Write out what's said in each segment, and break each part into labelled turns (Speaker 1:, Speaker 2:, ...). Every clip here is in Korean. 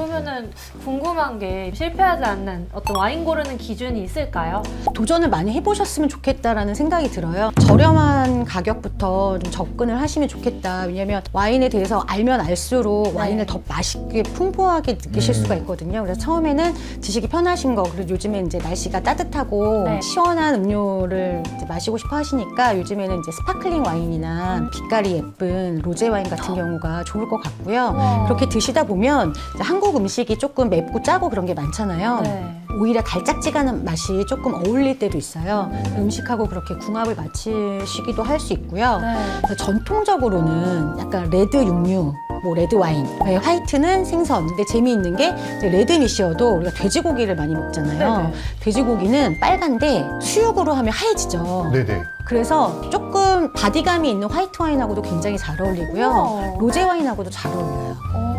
Speaker 1: 그러면은 궁금한 게 실패하지 않는 어떤 와인 고르는 기준이 있을까요?
Speaker 2: 도전을 많이 해보셨으면 좋겠다라는 생각이 들어요. 저렴한 가격부터 좀 접근을 하시면 좋겠다. 왜냐면 와인에 대해서 알면 알수록 와인을 더 맛있게 풍부하게 느끼실 수가 있거든요. 그래서 처음에는 드시기 편하신 거, 그리고 요즘에 이제 날씨가 따뜻하고
Speaker 1: 네.
Speaker 2: 시원한 음료를 이제 마시고 싶어 하시니까 요즘에는 이제 스파클링 와인이나 빛깔이 예쁜 로제 와인 같은 경우가 좋을 것 같고요. 그렇게 드시다 보면 이제 한국 음식이 조금 맵고 짜고 그런 게 많잖아요.
Speaker 1: 네.
Speaker 2: 오히려 달짝지근한 맛이 조금 어울릴 때도 있어요. 음식하고 그렇게 궁합을 맞추시기도 할 수 있고요.
Speaker 1: 네.
Speaker 2: 그래서 전통적으로는 약간 레드 육류, 뭐 레드 와인, 화이트는 생선. 근데 재미있는 게 이제 레드 미시어도 우리가 돼지고기를 많이 먹잖아요.
Speaker 1: 네네.
Speaker 2: 돼지고기는 빨간데 수육으로 하면 하얘지죠.
Speaker 3: 네네.
Speaker 2: 그래서 조금 바디감이 있는 화이트 와인하고도 굉장히 잘 어울리고요.
Speaker 1: 우와.
Speaker 2: 로제 와인하고도 잘 어울려요.
Speaker 1: 오.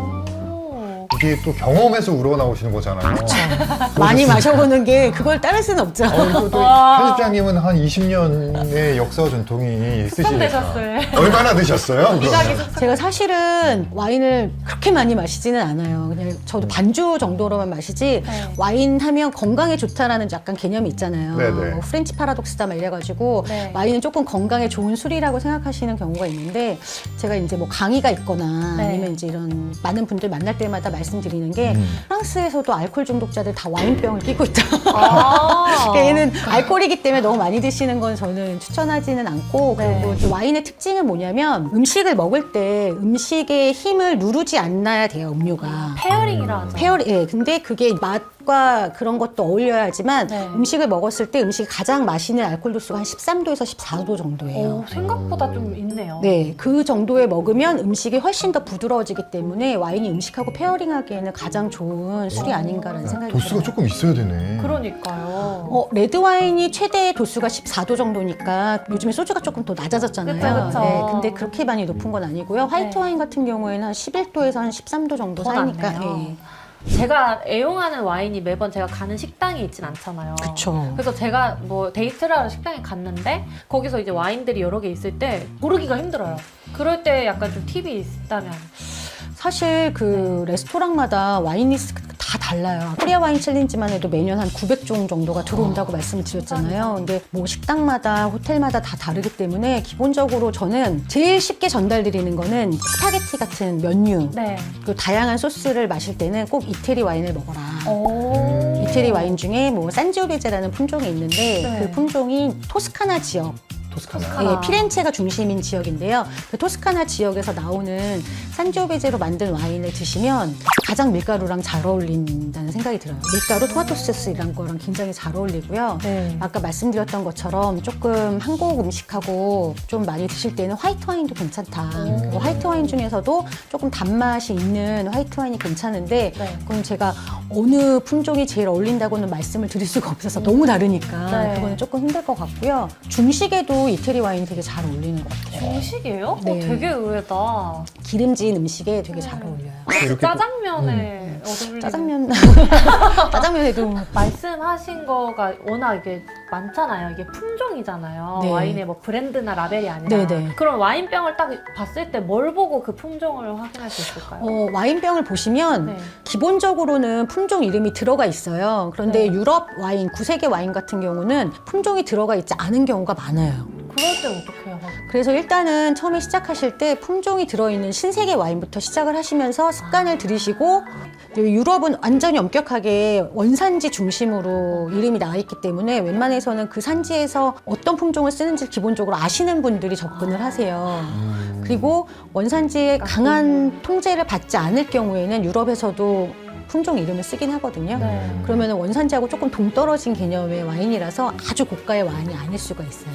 Speaker 3: 이게 또 경험에서 우러나오시는 거잖아요.
Speaker 2: 많이 마셔보는 게 그걸 따를 수는 없죠.
Speaker 3: 이거 또
Speaker 1: 와.
Speaker 3: 편집장님은 한 20년의 역사와 전통이 있으시니까.
Speaker 1: 숙성되셨어요.
Speaker 3: 얼마나 드셨어요?
Speaker 1: 미각이
Speaker 3: 그러면?
Speaker 1: 숙성.
Speaker 2: 제가 사실은 와인을 그렇게 많이 마시지는 않아요. 그냥 저도 반주 정도로만 마시지
Speaker 1: 네.
Speaker 2: 와인 하면 건강에 좋다라는 약간 개념이 있잖아요.
Speaker 3: 네네.
Speaker 2: 뭐 프렌치 파라독스다 막 이래가지고
Speaker 1: 네.
Speaker 2: 와인은 조금 건강에 좋은 술이라고 생각하시는 경우가 있는데 제가 이제 뭐 강의가 있거나
Speaker 1: 네.
Speaker 2: 아니면 이제 이런 많은 분들 만날 때마다 말씀드리는 게 프랑스에서도 알코올 중독자들 다 와인병을 끼고 있다.
Speaker 1: 아.
Speaker 2: 얘는 알코올이기 때문에 너무 많이 드시는 건 저는 추천하지는 않고
Speaker 1: 네.
Speaker 2: 그리고 또 와인의 특징은 뭐냐면 음식을 먹을 때 음식의 힘을 누르지 않아야 돼요, 음료가.
Speaker 1: 페어링이라 하죠.
Speaker 2: 예, 근데 그게 맛과 그런 것도 어울려야 하지만
Speaker 1: 네.
Speaker 2: 음식을 먹었을 때 음식이 가장 마시는 알코올 도수가 한 13도에서 14도 정도예요.
Speaker 1: 오, 생각보다 좀 있네요.
Speaker 2: 네, 그 정도에 먹으면 음식이 훨씬 더 부드러워지기 때문에 와인이 음식하고 페어링하기에는 가장 좋은 술이 아닌가라는 생각이
Speaker 3: 도수가
Speaker 2: 들어요.
Speaker 3: 조금 있어야 되네.
Speaker 1: 그러니까요.
Speaker 2: 레드 와인이 최대 도수가 14도 정도니까 요즘에 소주가 조금 더 낮아졌잖아요.
Speaker 1: 그쵸, 그쵸.
Speaker 2: 네, 근데 그렇게 많이 높은 건 아니고요. 화이트
Speaker 1: 네.
Speaker 2: 와인 같은 경우에는 한 11도에서 한 13도 정도
Speaker 1: 더
Speaker 2: 사이니까.
Speaker 1: 낮네요.
Speaker 2: 예.
Speaker 1: 제가 애용하는 와인이 매번 제가 가는 식당에 있진 않잖아요.
Speaker 2: 그쵸.
Speaker 1: 그래서 제가 뭐 데이트를 하러 식당에 갔는데 거기서 이제 와인들이 여러 개 있을 때 고르기가 힘들어요. 그럴 때 약간 좀 팁이 있다면.
Speaker 2: 사실 그 레스토랑마다 와인 리스트가 다 달라요. 코리아 와인 챌린지만 해도 매년 한 900종 정도가 들어온다고 말씀을 드렸잖아요. 근데 뭐 식당마다 호텔마다 다 다르기 때문에 기본적으로 저는 제일 쉽게 전달드리는 거는 스파게티 같은 면류
Speaker 1: 네.
Speaker 2: 그 다양한 소스를 마실 때는 꼭 이태리 와인을 먹어라.
Speaker 1: 오.
Speaker 2: 이태리 와인 중에 뭐 산지오베제라는 품종이 있는데
Speaker 1: 네.
Speaker 2: 그 품종이 토스카나 지역,
Speaker 3: 토스카나.
Speaker 2: 예, 피렌체가 중심인 지역인데요. 그 토스카나 지역에서 나오는 산지오베제로 만든 와인을 드시면 가장 밀가루랑 잘 어울린다는 생각이 들어요. 밀가루, 토마토 소스 이런 거랑 굉장히 잘 어울리고요.
Speaker 1: 네.
Speaker 2: 아까 말씀드렸던 것처럼 조금 한국 음식하고 좀 많이 드실 때는 화이트 와인도 괜찮다. 그리고 화이트 와인 중에서도 조금 단맛이 있는 화이트 와인이 괜찮은데
Speaker 1: 네.
Speaker 2: 그건 제가 어느 품종이 제일 어울린다고는 말씀을 드릴 수가 없어서 너무 다르니까
Speaker 1: 네.
Speaker 2: 그거는 조금 힘들 것 같고요. 중식에도 이태리 와인이 되게 잘 어울리는 것 같아요.
Speaker 1: 중식이에요?
Speaker 2: 네.
Speaker 1: 되게 의외다.
Speaker 2: 기름진 음식에 되게 잘 어울려요.
Speaker 3: 이렇게
Speaker 1: 짜장면에 어울리는
Speaker 2: 짜장면, 짜장면에도
Speaker 1: 말씀하신 거가 워낙 이게 많잖아요. 이게 품종이잖아요.
Speaker 2: 네.
Speaker 1: 와인의 뭐 브랜드나 라벨이 아니라.
Speaker 2: 네네.
Speaker 1: 그럼 와인병을 딱 봤을 때 뭘 보고 그 품종을 확인할 수 있을까요?
Speaker 2: 와인병을 보시면
Speaker 1: 네.
Speaker 2: 기본적으로는 품종 이름이 들어가 있어요. 그런데
Speaker 1: 네.
Speaker 2: 유럽 와인, 구세계 와인 같은 경우는 품종이 들어가 있지 않은 경우가 많아요.
Speaker 1: 그럴 때 어떻게 해요?
Speaker 2: 그래서 일단은 처음에 시작하실 때 품종이 들어있는 신세계 와인부터 시작을 하시면서 습관을 들이시고 유럽은 완전히 엄격하게 원산지 중심으로 이름이 나와 있기 때문에 웬만해서는 그 산지에서 어떤 품종을 쓰는지 기본적으로 아시는 분들이 접근을 하세요. 그리고 원산지에 강한 통제를 받지 않을 경우에는 유럽에서도 품종 이름을 쓰긴 하거든요.
Speaker 1: 네.
Speaker 2: 그러면 원산지하고 조금 동떨어진 개념의 와인이라서 아주 고가의 와인이 아닐 수가 있어요.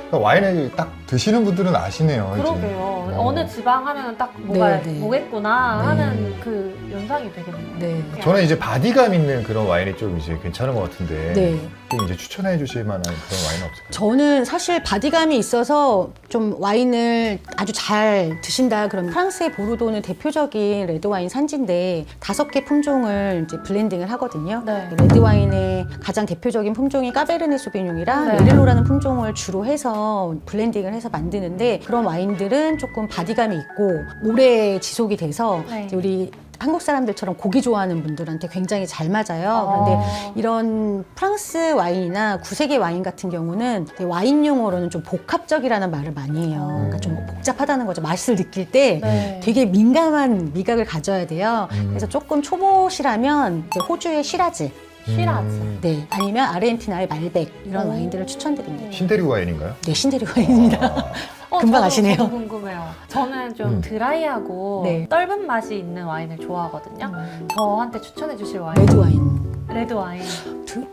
Speaker 3: 그러니까 와인을 딱 드시는 분들은 아시네요. 이제.
Speaker 1: 그러게요. 어느 지방 하면 딱 뭐가
Speaker 2: 네, 네.
Speaker 1: 뭐겠구나
Speaker 3: 네.
Speaker 1: 하는 그 연상이 되겠네요.
Speaker 2: 네.
Speaker 3: 저는 이제 바디감 있는 그런 와인이 좀 이제 괜찮은 것 같은데
Speaker 2: 네.
Speaker 3: 좀 이제 추천해 주실 만한 그런 와인은 없을까요?
Speaker 2: 저는 사실 바디감이 있어서 좀 와인을 아주 잘 드신다 그러면 프랑스의 보르도는 대표적인 레드와인 산지인데 5개 품종을 이제 블렌딩을 하거든요.
Speaker 1: 네.
Speaker 2: 레드와인의 가장 대표적인 품종이 까베르네 소비뇽이랑
Speaker 1: 네.
Speaker 2: 메릴로라는 품종을 주로 해서 블렌딩을 해서 만드는데 그런 와인들은 조금 바디감이 있고 오래 지속이 돼서
Speaker 1: 네.
Speaker 2: 이제 우리 한국 사람들처럼 고기 좋아하는 분들한테 굉장히 잘 맞아요. 그런데 이런 프랑스 와인이나 구세계 와인 같은 경우는 와인 용어로는 좀 복합적이라는 말을 많이 해요. 그러니까 좀 복잡하다는 거죠. 맛을 느낄 때
Speaker 1: 네.
Speaker 2: 되게 민감한 미각을 가져야 돼요. 그래서 조금 초보시라면 이제 호주의 시라즈,
Speaker 1: 시라즈.
Speaker 2: 네, 아니면 아르헨티나의 말백 이런
Speaker 1: 오.
Speaker 2: 와인들을 추천드립니다.
Speaker 3: 신데리 와인인가요?
Speaker 2: 네, 신데리 와인입니다. 금방
Speaker 1: 저도,
Speaker 2: 아시네요.
Speaker 1: 저도 궁금해요. 저는 좀 드라이하고
Speaker 2: 네.
Speaker 1: 떫은 맛이 있는 와인을 좋아하거든요. 저한테 추천해 주실 와인.
Speaker 2: 레드 와인.
Speaker 1: 레드 와인.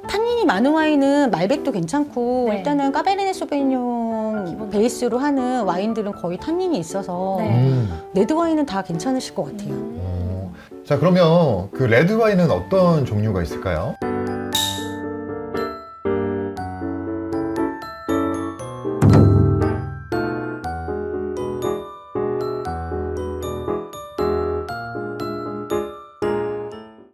Speaker 2: 탄닌이 많은 와인은 말백도 괜찮고
Speaker 1: 네.
Speaker 2: 일단은 까베르네 소비뇽 베이스로 하는 와인들은 거의 탄닌이 있어서
Speaker 1: 네.
Speaker 2: 레드 와인은 다 괜찮으실 것 같아요.
Speaker 3: 자, 그러면 그 레드 와인은 어떤 종류가 있을까요?